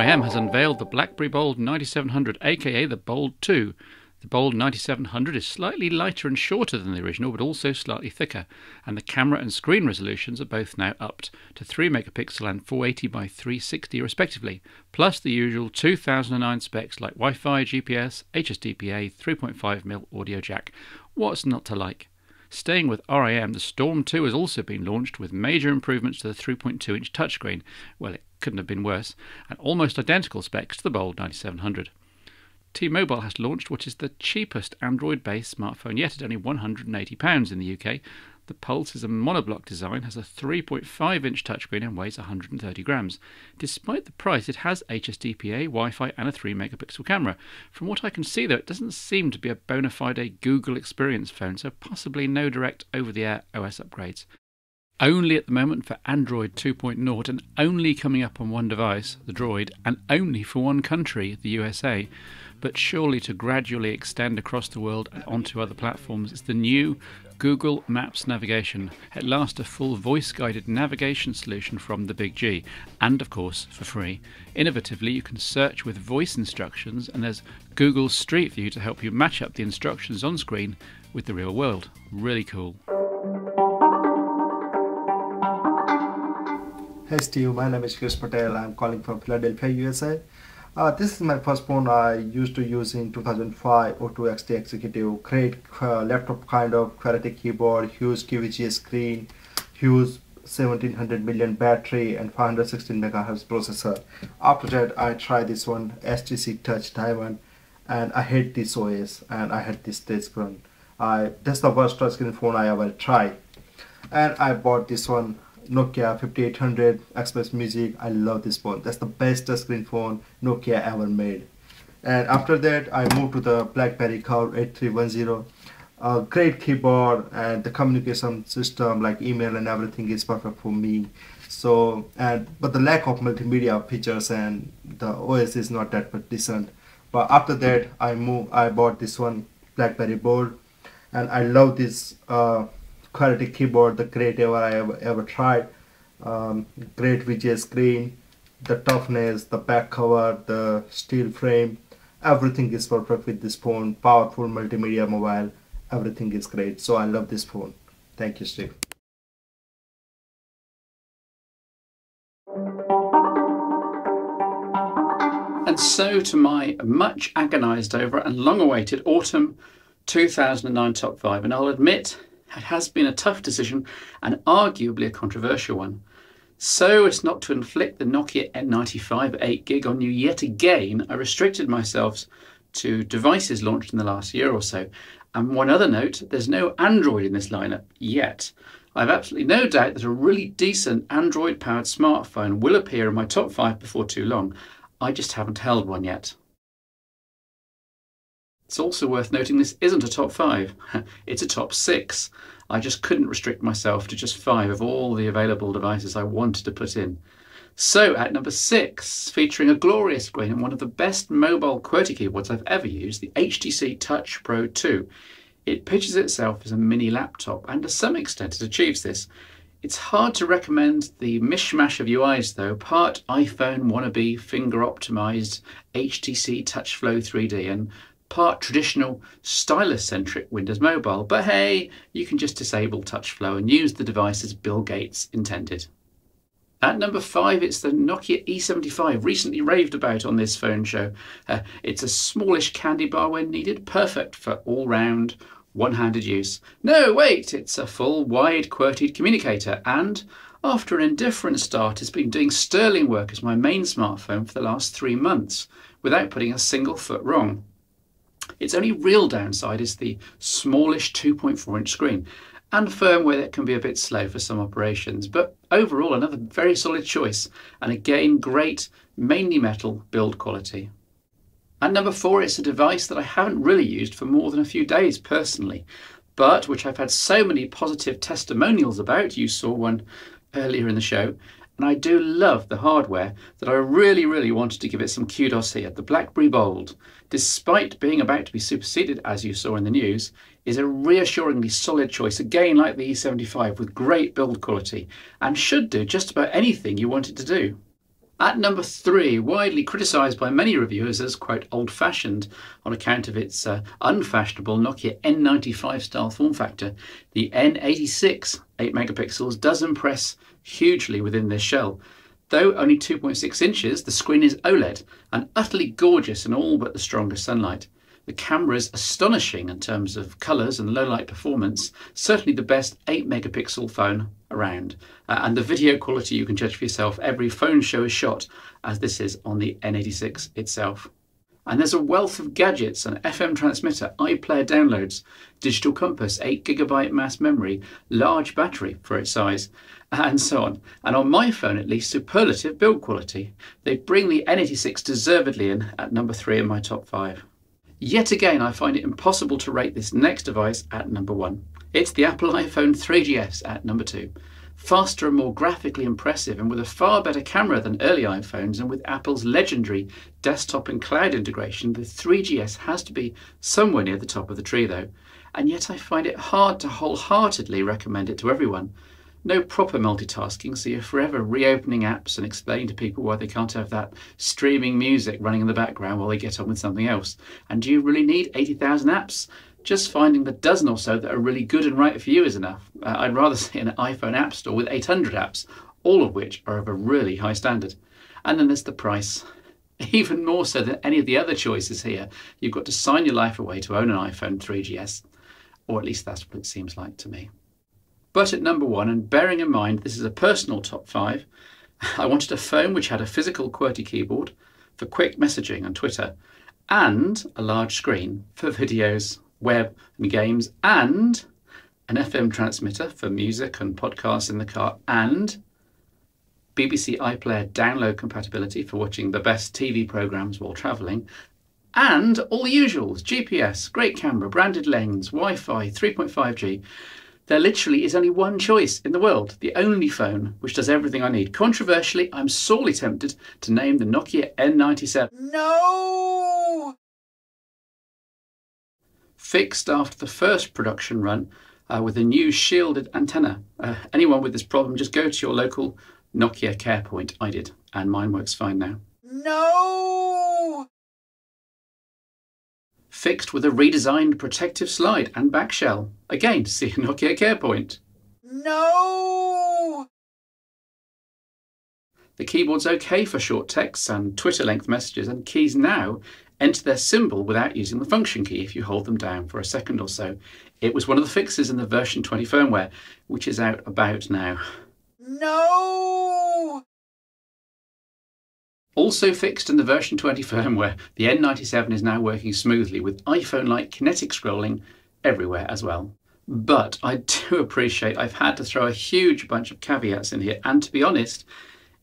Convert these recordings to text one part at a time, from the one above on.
RIM has unveiled the BlackBerry Bold 9700, aka the Bold 2. The Bold 9700 is slightly lighter and shorter than the original, but also slightly thicker, and the camera and screen resolutions are both now upped to 3 megapixel and 480 by 360 respectively, plus the usual 2009 specs like Wi-Fi, GPS, HSDPA, 3.5mm audio jack. What's not to like? Staying with RIM, the Storm 2 has also been launched with major improvements to the 3.2-inch touchscreen. Well, it couldn't have been worse, and almost identical specs to the Bold 9700. T-Mobile has launched what is the cheapest Android-based smartphone yet at only £180 in the UK. The Pulse is a monoblock design, has a 3.5-inch touchscreen and weighs 130 grams. Despite the price, it has HSDPA, Wi-Fi and a 3-megapixel camera. From what I can see, though, it doesn't seem to be a bona fide Google Experience phone, so possibly no direct over-the-air OS upgrades. Only at the moment for Android 2.0 and only coming up on one device, the Droid, and only for one country, the USA. But surely to gradually extend across the world and onto other platforms is the new Google Maps navigation. At last, a full voice-guided navigation solution from the Big G, and of course for free. Innovatively, you can search with voice instructions, and there's Google Street View to help you match up the instructions on screen with the real world. Really cool. Hey Steve, my name is Chris Patel. I'm calling from Philadelphia, USA. This is my first phone I used to use in 2005, O2 XT Executive. Great laptop kind of, QWERTY keyboard, huge QVGA screen, huge 1700 million battery and 516 MHz processor. After that, I tried this one, HTC Touch Diamond, and I hate this OS and I had this touchscreen. That's the worst touchscreen phone I ever tried. And I bought this one, Nokia 5800 Express Music. I love this phone. That's the best touchscreen phone Nokia ever made. And after that, I moved to the BlackBerry Curve 8310. Great keyboard, and the communication system like email and everything is perfect for me. So, but the lack of multimedia features and the OS is not that much decent. But after that, I bought this one, BlackBerry Bold, and I love this QWERTY keyboard, the great I ever tried. Great VGA screen, the toughness, the back cover, the steel frame, everything is perfect with this phone. Powerful multimedia mobile, everything is great. So I love this phone. Thank you, Steve. And so to my much agonised over and long awaited autumn 2009 top 5, and I'll admit it has been a tough decision and arguably a controversial one. So as not to inflict the Nokia N95 8GB on you yet again, I restricted myself to devices launched in the last year or so. And one other note, there's no Android in this lineup yet. I have absolutely no doubt that a really decent Android-powered smartphone will appear in my top 5 before too long. I just haven't held one yet. It's also worth noting this isn't a top 5, it's a top 6. I just couldn't restrict myself to just 5 of all the available devices I wanted to put in. So at number 6, featuring a glorious screen and one of the best mobile QWERTY keyboards I've ever used, the HTC Touch Pro 2. It pitches itself as a mini laptop, and to some extent it achieves this. It's hard to recommend the mishmash of UIs though, part iPhone wannabe finger optimised HTC Touch Flow 3D and part traditional stylus-centric Windows Mobile, but hey, you can just disable TouchFlow and use the device as Bill Gates intended. At number 5, it's the Nokia E75, recently raved about on this phone show. It's a smallish candy bar when needed, perfect for all-round, one-handed use. No, wait, it's a full, wide QWERTY communicator, and after an indifferent start, it's been doing sterling work as my main smartphone for the last 3 months, without putting a single foot wrong. Its only real downside is the smallish 2.4-inch screen and firmware that can be a bit slow for some operations, but overall another very solid choice, and again great mainly metal build quality. At number 4, it's a device that I haven't really used for more than a few days personally, but which I've had so many positive testimonials about. You saw one earlier in the show, and I do love the hardware that I really wanted to give it some kudos here. The BlackBerry Bold, despite being about to be superseded, as you saw in the news, is a reassuringly solid choice, again like the E75, with great build quality, and should do just about anything you want it to do. At number 3, widely criticised by many reviewers as, quote, old-fashioned on account of its unfashionable Nokia N95 style form factor, the N86 8 megapixels does impress hugely within this shell. Though only 2.6 inches, the screen is OLED and utterly gorgeous in all but the strongest sunlight. The camera is astonishing in terms of colours and low light performance, certainly the best 8 megapixel phone around. And the video quality you can judge for yourself. Every phone show is shot as this is on the N86 itself. And there's a wealth of gadgets, an FM transmitter, iPlayer downloads, digital compass, 8GB mass memory, large battery for its size, and so on. And on my phone at least, superlative build quality. They bring the N86 deservedly in at number 3 in my top 5. Yet again, I find it impossible to rate this next device at number 1. It's the Apple iPhone 3GS at number 2. Faster and more graphically impressive, and with a far better camera than early iPhones, and with Apple's legendary desktop and cloud integration, the 3GS has to be somewhere near the top of the tree though. And yet I find it hard to wholeheartedly recommend it to everyone. No proper multitasking, so you're forever reopening apps and explaining to people why they can't have that streaming music running in the background while they get on with something else. And do you really need 80,000 apps? Just finding the dozen or so that are really good and right for you is enough. I'd rather see an iPhone app store with 800 apps, all of which are of a really high standard. And then there's the price. Even more so than any of the other choices here, you've got to sign your life away to own an iPhone 3GS, or at least that's what it seems like to me. But at number 1, and bearing in mind this is a personal top 5, I wanted a phone which had a physical QWERTY keyboard for quick messaging on Twitter, and a large screen for videos, web and games, and an FM transmitter for music and podcasts in the car, and BBC iPlayer download compatibility for watching the best TV programmes while travelling, and all the usuals: GPS, great camera, branded lens, Wi-Fi, 3.5G. There literally is only one choice in the world, the only phone which does everything I need. Controversially, I'm sorely tempted to name the Nokia N97. No! Fixed after the first production run with a new shielded antenna. Anyone with this problem, just go to your local Nokia care point. I did, and mine works fine now. No! Fixed with a redesigned protective slide and back shell. Again, see a Nokia care point. No! The keyboard's okay for short texts and Twitter length messages, and keys now enter their symbol without using the function key if you hold them down for a second or so. It was one of the fixes in the version 20 firmware, which is out about now. No! Also fixed in the version 20 firmware, the N97 is now working smoothly with iPhone-like kinetic scrolling everywhere as well. But I do appreciate I've had to throw a huge bunch of caveats in here, and to be honest,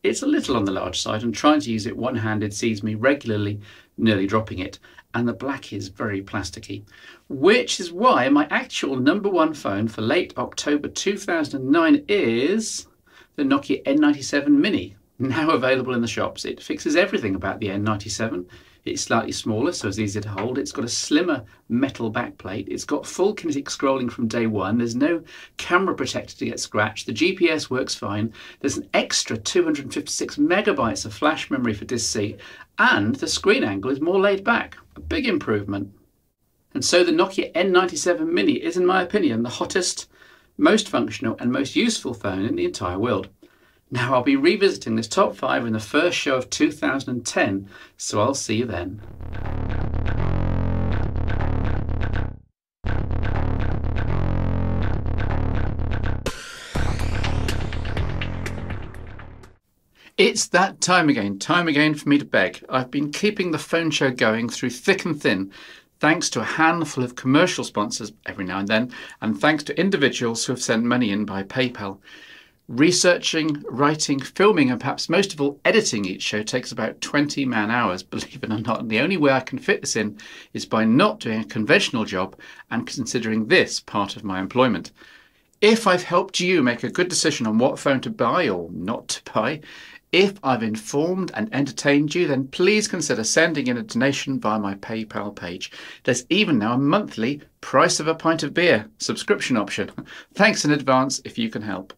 it's a little on the large side, and trying to use it one-handed sees me regularly nearly dropping it, and the black is very plasticky. Which is why my actual number 1 phone for late October 2009 is the Nokia N97 Mini, now available in the shops. It fixes everything about the N97. It's slightly smaller, so it's easier to hold. It's got a slimmer metal backplate. It's got full kinetic scrolling from day one. There's no camera protector to get scratched. The GPS works fine. There's an extra 256 megabytes of flash memory for Disk C, and the screen angle is more laid back. A big improvement. And so the Nokia N97 Mini is, in my opinion, the hottest, most functional and most useful phone in the entire world. Now, I'll be revisiting this top 5 in the first show of 2010, so I'll see you then. It's that time again for me to beg. I've been keeping the phone show going through thick and thin, thanks to a handful of commercial sponsors every now and then, and thanks to individuals who have sent money in by PayPal. Researching, writing, filming, and perhaps most of all editing each show takes about 20 man-hours, believe it or not. And the only way I can fit this in is by not doing a conventional job and considering this part of my employment. If I've helped you make a good decision on what phone to buy or not to buy, if I've informed and entertained you, then please consider sending in a donation via my PayPal page. There's even now a monthly price of a pint of beer subscription option. Thanks in advance if you can help.